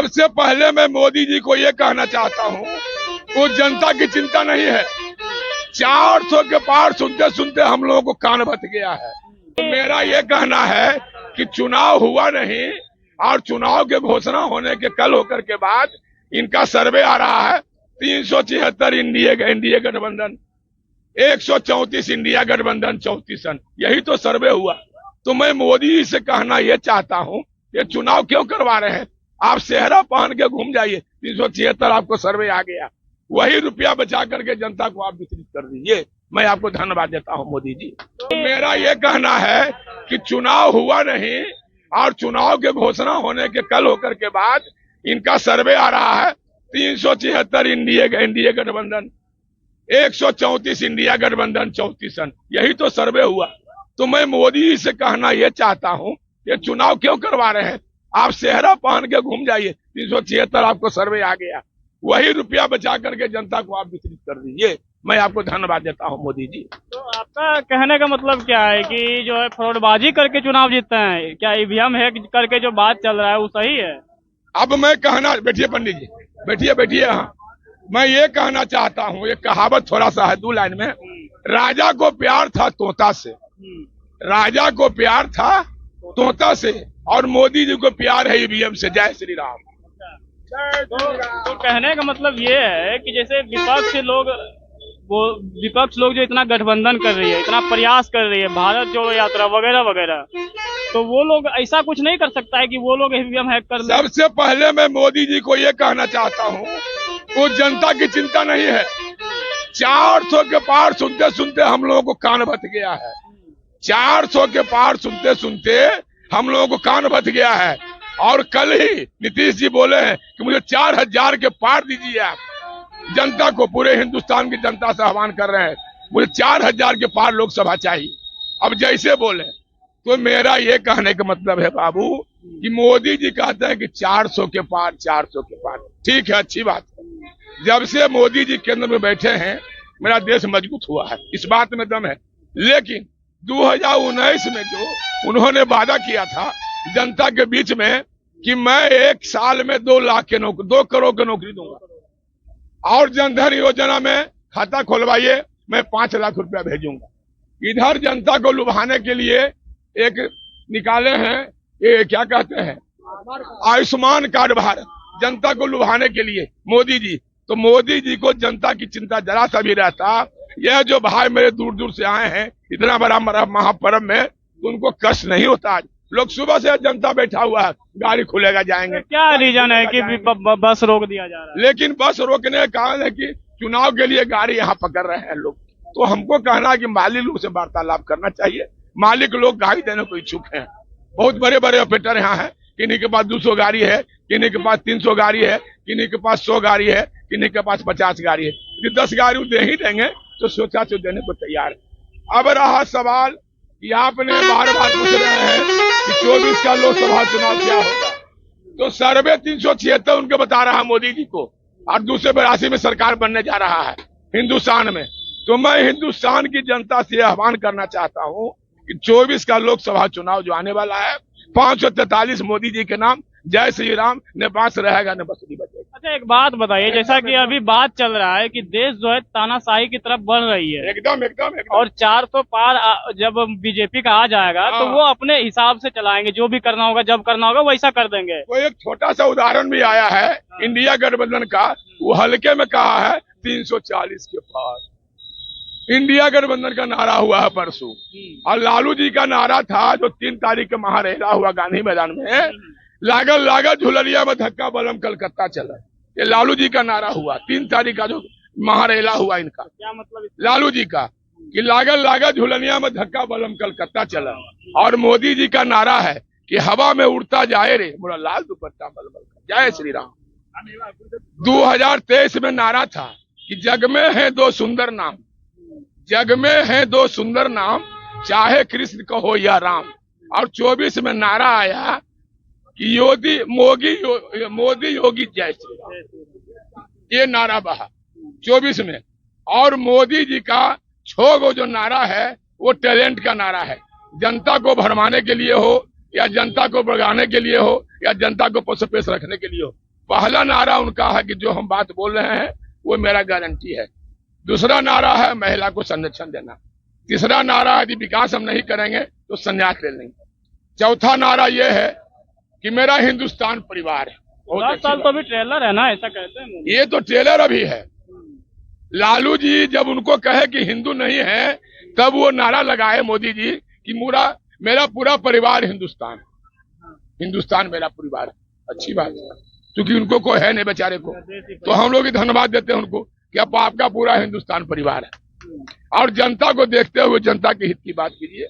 सबसे पहले मैं मोदी जी को ये कहना चाहता हूँ, वो जनता की चिंता नहीं है। 400 के पार सुनते सुनते हम लोगों को कान भट गया है। तो मेरा ये कहना है कि चुनाव हुआ नहीं और चुनाव के घोषणा होने के कल होकर के बाद इनका सर्वे आ रहा है। 376 एनडीए गठबंधन, 134 इंडिया गठबंधन 34, यही तो सर्वे हुआ। तो मैं मोदी जी से कहना ये चाहता हूँ, ये चुनाव क्यों करवा रहे हैं? आप सेहरा पहन के घूम जाइए। 376 आपको सर्वे आ गया, वही रुपया बचा करके जनता को आप वितरित कर दीजिए। मैं आपको धन्यवाद देता हूं मोदी जी। तो मेरा ये कहना है कि चुनाव हुआ नहीं और चुनाव के घोषणा होने के कल होकर के बाद इनका सर्वे आ रहा है। 376 एनडीए गठबंधन, 134 इंडिया गठबंधन 34, यही तो सर्वे हुआ। तो मैं मोदी जी से कहना ये चाहता हूं, ये चुनाव क्यों करवा रहे हैं? आप सेहरा पहन के घूम जाइए। 376 आपको सर्वे आ गया, वही रुपया बचा करके जनता को आप वितरित कर दीजिए। मैं आपको धन्यवाद देता हूं मोदी जी। तो आपका कहने का मतलब क्या है कि जो है फ्रॉडबाजी करके चुनाव जीतते हैं? क्या ईवीएम हैक करके जो बात चल रहा है वो सही है? अब मैं कहना, बैठिए पंडित जी, बैठिए। हाँ, मैं ये कहना चाहता हूँ, ये कहावत थोड़ा सा है 2 लाइन में। राजा को प्यार था तोता से, राजा को प्यार था तोता से, और मोदी जी को प्यार है ईवीएम से। जय श्री राम। तो कहने का मतलब ये है कि जैसे विपक्ष लोग जो इतना गठबंधन कर रही है, इतना प्रयास कर रही है, भारत जोड़ो यात्रा वगैरह वगैरह, तो वो लोग ऐसा कुछ नहीं कर सकता है कि वो लोग ईवीएम हैक कर ले? सबसे पहले मैं मोदी जी को ये कहना चाहता हूँ, वो जनता की चिंता नहीं है। 400 के पार सुनते सुनते हम लोगों को कान भट गया है। 400 के पार सुनते सुनते हम लोगों को कान भट गया है। और कल ही नीतीश जी बोले हैं कि मुझे 4000 के पार दीजिए। आप जनता को, पूरे हिंदुस्तान की जनता से आह्वान कर रहे हैं, मुझे 4000 के पार लोकसभा चाहिए। अब जैसे बोले, तो मेरा ये कहने का मतलब है बाबू कि मोदी जी कहते हैं कि 400 के पार, 400 के पार। ठीक है, अच्छी बात है। जब से मोदी जी केंद्र में बैठे हैं, मेरा देश मजबूत हुआ है, इस बात में दम है। लेकिन 2019 में जो उन्होंने वादा किया था जनता के बीच में कि मैं 1 साल में 2 लाख के नौकरी, 2 करोड़ की नौकरी दूंगा, और जनधन योजना में खाता खोलवाइए, मैं 5 लाख रुपया भेजूंगा। इधर जनता को लुभाने के लिए एक निकाले हैं, ये क्या कहते हैं, आयुष्मान कार्ड भारत, जनता को लुभाने के लिए मोदी जी। तो मोदी जी को जनता की चिंता जरा सा भी रहता, यह जो भाई मेरे दूर दूर से आए हैं इतना बड़ा महापर्व में, तो उनको कष्ट नहीं होता। आज लोग सुबह से जनता बैठा हुआ है, गाड़ी खुलेगा जाएंगे। क्या रीजन है कि बस रोक दिया जा रहा है? लेकिन बस रोकने का कारण है कि चुनाव के लिए गाड़ी यहाँ पकड़ रहे हैं लोग। तो हमको कहना है कि मालिक लोग से वार्तालाप करना चाहिए। मालिक लोग गाड़ी देने को इच्छुक हैं। बहुत बड़े बड़े ऑपरेटर यहाँ है, किन्हीं के पास 200 गाड़ी है, किन्हीं के पास 300 गाड़ी है, किन्हीं के पास 100 गाड़ी है, किन्हीं के पास 50 गाड़ी है। कि 10 गाड़ी दे ही देंगे तो सोचा तो देने को तैयार है। अब रहा सवाल कि आपने बार बार पूछ रहे हैं कि 24 का लोकसभा चुनाव क्या होगा। तो सर्वे 376 उनके बता रहा है मोदी जी को, और 282 में सरकार बनने जा रहा है हिंदुस्तान में। तो मैं हिंदुस्तान की जनता से आह्वान करना चाहता हूं कि 24 का लोकसभा चुनाव जो आने वाला है, 543 मोदी जी के नाम। जय श्री राम। न बांस रहेगा न बसुरी बजेगा। अच्छा, एक बात बताइए, जैसा कि अभी बात चल रहा है कि देश जो है तानाशाही की तरफ बढ़ रही है, एकदम। और 400 पार जब बीजेपी का आ जाएगा तो वो अपने हिसाब से चलाएंगे, जो भी करना होगा, जब करना होगा वैसा कर देंगे। वो एक छोटा सा उदाहरण भी आया है इंडिया गठबंधन का, वो हल्के में कहा है 340 के पार। इंडिया गठबंधन का नारा हुआ है परसों, और लालू जी का नारा था जो 3 तारीख के महारेला हुआ गांधी मैदान में, लागल झुलरिया में धक्का बलम कलकत्ता चला। ये लालू जी का नारा हुआ 3 तारीख का जो महारेला हुआ इनका। क्या मतलब लालू जी का कि लागल झुलनिया में धक्का बलम कलकत्ता चला। और मोदी जी का नारा है कि हवा में उड़ता जाए रे मोरा लाल दुपट्टा बलबल का। जय श्री राम। 2023 में नारा था कि जग में है 2 सुंदर नाम, जग में है 2 सुंदर नाम, चाहे कृष्ण कहो या राम। और 24 में नारा आया कि मोदी योगी जय श्री राम। ये नारा बहा 24 में। और मोदी जी का 6 गो जो नारा है वो टैलेंट का नारा है। जनता को भरमाने के लिए हो, या जनता को बढ़ाने के लिए हो, या जनता को पसपेश रखने के लिए हो, पहला नारा उनका है कि जो हम बात बोल रहे हैं वो मेरा गारंटी है। दूसरा नारा है महिला को संरक्षण देना। तीसरा नारा यदि विकास हम नहीं करेंगे तो संन्यास ले लेंगे। चौथा नारा ये है कि मेरा हिंदुस्तान परिवार है। 10 साल तो अभी ट्रेलर है ना, ऐसा कहते हैं। ये तो ट्रेलर अभी है। लालू जी जब उनको कहे कि हिंदू नहीं है तब वो नारा लगाए मोदी जी कि मेरा पूरा परिवार हिंदुस्तान, हिंदुस्तान मेरा परिवार है। अच्छी बात है, क्योंकि उनको कोई है नहीं बेचारे को, तो हम लोग धन्यवाद देते हैं उनको कि अब आपका पूरा हिंदुस्तान परिवार है। और जनता को देखते हुए जनता के हित की बात कीजिए।